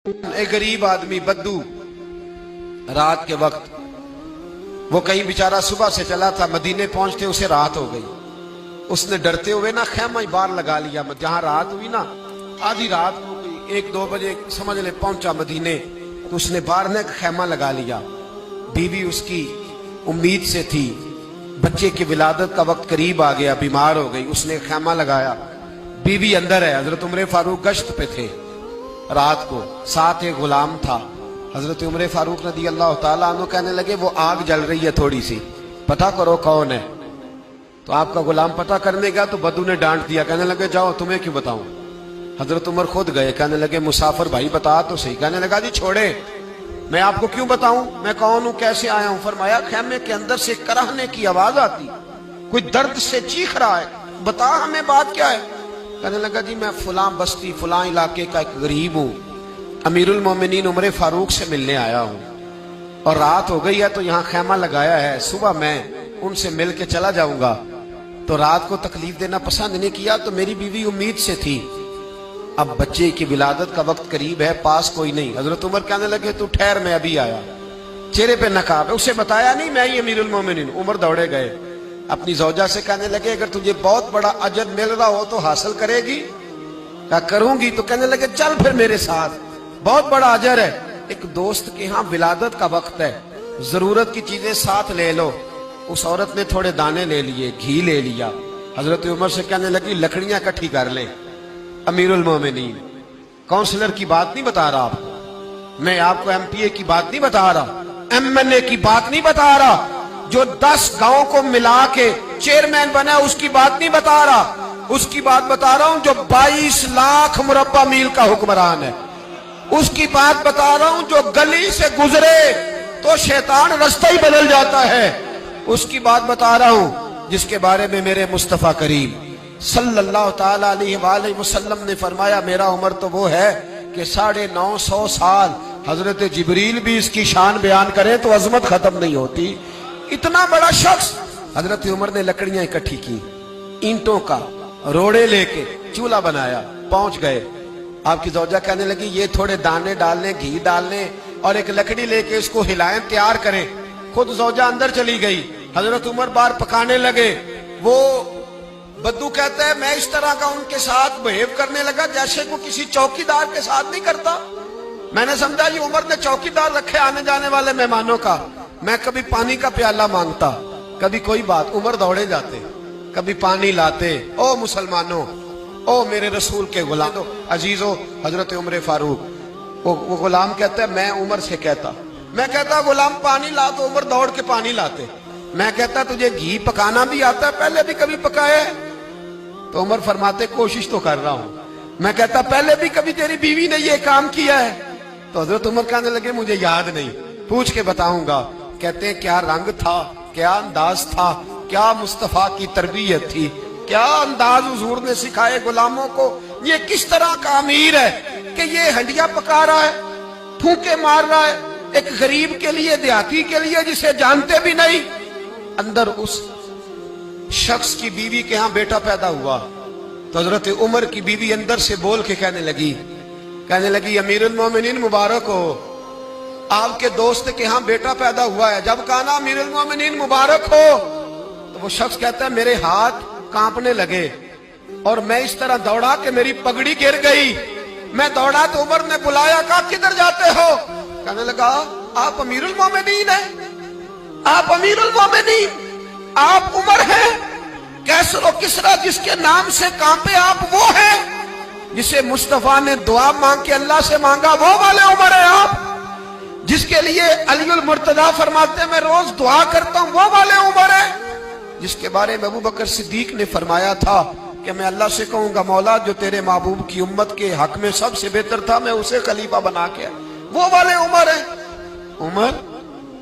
एक गरीब आदमी बद्दू रात के वक्त वो कहीं बेचारा सुबह से चला था, मदीने पहुंचते उसे रात हो गई। उसने डरते हुए ना खैमा बार लगा लिया। जहां रात हुई ना, आधी रात हो गई, 1-2 बजे समझ ले पहुंचा मदीने, तो उसने बाहर ने खैमा लगा लिया। बीवी उसकी उम्मीद से थी, बच्चे की विलादत का वक्त करीब आ गया, बीमार हो गई, उसने खैमा लगाया। बीवी अंदर है, हजरत उमर फारूक गश्त पे थे रात को, साथ एक गुलाम था। हजरत उमर फारूक रज़ी अल्लाह ताला अन्हु कहने लगे वो आग जल रही है थोड़ी सी, पता करो कौन है। तो आपका गुलाम पता करने गया तो बद्दू ने डांट दिया, कहने लगे जाओ तुम्हें क्यों बताऊं। हजरत उमर खुद गए, कहने लगे मुसाफिर भाई बता तो सही। कहने लगा जी छोड़े, मैं आपको क्यों बताऊं, मैं कौन हूं, कैसे आया हूं। फरमाया खैमे के अंदर से कराहने की आवाज आती, कोई दर्द से चीख रहा है, बता हमें बात क्या है। कहने लगा जी मैं फलां बस्ती फलां इलाके का एक गरीब हूँ, अमीरुल मोमिनीन उमर फारूक से मिलने आया हूँ और रात हो गई है तो यहाँ खैमा लगाया है, सुबह मैं उनसे मिल के चला जाऊंगा। तो रात को तकलीफ देना पसंद नहीं किया, तो मेरी बीवी उम्मीद से थी, अब बच्चे की विलादत का वक्त करीब है, पास कोई नहीं। हजरत उमर कहने लगे तू ठहर, मैं अभी आया। चेहरे पे नकाब है, उसे बताया नहीं मैं ही अमीरुल मोमिनीन। उमर दौड़े गए, अपनी जौजा से कहने लगे अगर तुझे बहुत बड़ा अजर मिल रहा हो तो हासिल करेगी। क्या करूंगी, तो कहने लगे चल फिर मेरे साथ, बहुत बड़ा अजर है। एक दोस्त के यहाँ विलादत का वक्त है, जरूरत की चीजें साथ ले लो। उस औरत ने थोड़े दाने ले लिए, घी ले लिया। हजरत उमर से कहने लगी लकड़ियां इकट्ठी कर ले। अमीरुल मोमिनीन, काउंसलर की बात नहीं बता रहा आपको, मैं आपको एमपीए की बात नहीं बता रहा, एमएनए की बात नहीं बता रहा, जो 10 गांव को मिला के चेयरमैन बना उसकी बात नहीं बता रहा, उसकी बात बता रहा हूं जो 22 लाख मुरब्बा मील का हुक्मरान है। उसकी बात बता रहा हूं जो गली से गुजरे तो शैतान रास्ता ही बदल जाता है। उसकी बात बता रहा हूं जिसके बारे में मेरे मुस्तफा करीम सल्लल्लाहु ताला अलैहि वसल्लम ने फरमाया मेरा उम्र तो वो है कि 950 साल हजरत जिब्रील भी इसकी शान बयान करे तो अजमत खत्म नहीं होती। इतना बड़ा शख्स। हजरत उमर ने लकड़ियां इकट्ठी की, ईंटों का रोड़े लेके चूल्हा बनाया, पहुंच गए। आपकी जौजा कहने लगी ये थोड़े दाने डालने, घी डालने और एक लकड़ी लेके इसको हिलाएं, तैयार करें। खुद जौजा अंदर चली गई, हजरत उमर बाहर पकाने लगे। वो बद्दू कहता है मैं इस तरह का उनके साथ बिहेव करने लगा जैसे को किसी चौकीदार के साथ नहीं करता। मैंने समझा ये उमर ने चौकीदार रखे आने जाने वाले मेहमानों का। मैं कभी पानी का प्याला मांगता, कभी कोई बात, उमर दौड़े जाते, कभी पानी लाते। ओ मुसलमानों, ओ मेरे रसूल के गुलाम अजीजो, हजरत उमर फारूक। वो गुलाम कहता है मैं उमर से कहता, मैं कहता गुलाम पानी ला, तो उमर दौड़ के पानी लाते। मैं कहता तुझे घी पकाना भी आता है, पहले भी कभी पकाया है? तो उमर फरमाते कोशिश तो कर रहा हूं। मैं कहता पहले भी कभी तेरी बीवी ने ये काम किया है? तो हजरत उमर कहने लगे मुझे याद नहीं, पूछ के बताऊंगा। कहते हैं क्या रंग था, क्या अंदाज था, क्या मुस्तफा की तरबियत थी, क्या अंदाज हुजूर ने सिखाए गुलामों को। ये किस तरह का अमीर है कि ये हंडिया पका रहा है, फूंके मार रहा है एक गरीब के लिए, देहाती के लिए जिसे जानते भी नहीं। अंदर उस शख्स की बीवी के यहाँ बेटा पैदा हुआ तो हजरत उमर की बीवी अंदर से बोल के कहने लगी अमीरुल मोमिनीन मुबारक हो, आपके दोस्त के यहाँ बेटा पैदा हुआ है। जब कहा ना अमीरुल मोमिनीन मुबारक हो, तो वो शख्स कहता है मेरे हाथ कांपने लगे और मैं इस तरह दौड़ा कि मेरी पगड़ी गिर गई। मैं दौड़ा तो उमर ने बुलाया, कहा किधर जाते हो? कहने लगा आप अमीरुल मोमिनीन हैं, आप अमीरुल मोमिनीन, आप उमर हैं। कैसरो किसरा जिसके नाम से कांपे आप वो हैं जिसे मुस्तफा ने दुआ मांग के अल्लाह से मांगा, वो वाले उमर है आप। जिसके लिए अलीउल मुर्तजा फरमाते मैं रोज दुआ करता हूं, वो वाले उमर है। जिसके बारे में अबू बकर सिद्दीक ने फरमाया था कि मैं अल्लाह से कहूंगा मौला जो तेरे महबूब की उम्मत के हक में सबसे बेहतर था मैं उसे खलीफा बना के, वो वाले उमर है। उमर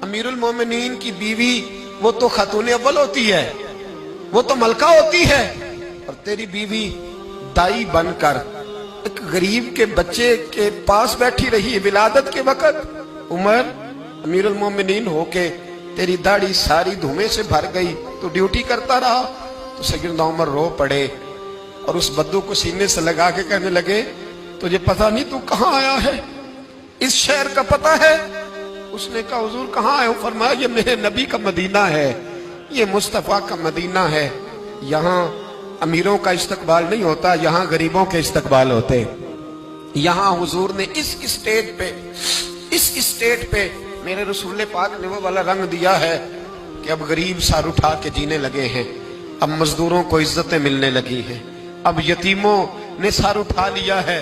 अमीरुल मोमिनीन की बीवी वो तो खातून अव्वल होती है, वो तो मलका होती है, और तेरी बीवी दाई बनकर एक गरीब के बच्चे के पास बैठी रही विलादत के वक्त। उमर अमीरुल मोमिनीन होके तेरी दाढ़ी सारी धुएं से भर गई, तो ड्यूटी करता रहा। तो सैयदना उमर रो पड़े और उस बद्दू को सीने से लगा के कहने लगे तुझे पता नहीं तू कहां आया है, اس شہر کا پتہ ہے؟ اس نے کہا حضور کہاں ہے؟ فرمایا یہ میرے نبی کا مدینہ ہے، یہ مصطفیٰ کا مدینہ ہے، یہاں امیروں کا استقبال نہیں ہوتا، یہاں غریبوں کے استقبال ہوتے۔ یہاں حضور نے اس اسٹیٹ پہ میرے رسول پاک نے وہ والا رنگ دیا ہے کہ اب غریب سر اٹھا کے جینے لگے ہیں، اب مزدوروں کو عزتیں ملنے لگی ہیں، اب یتیموں نے سر اٹھا لیا ہے،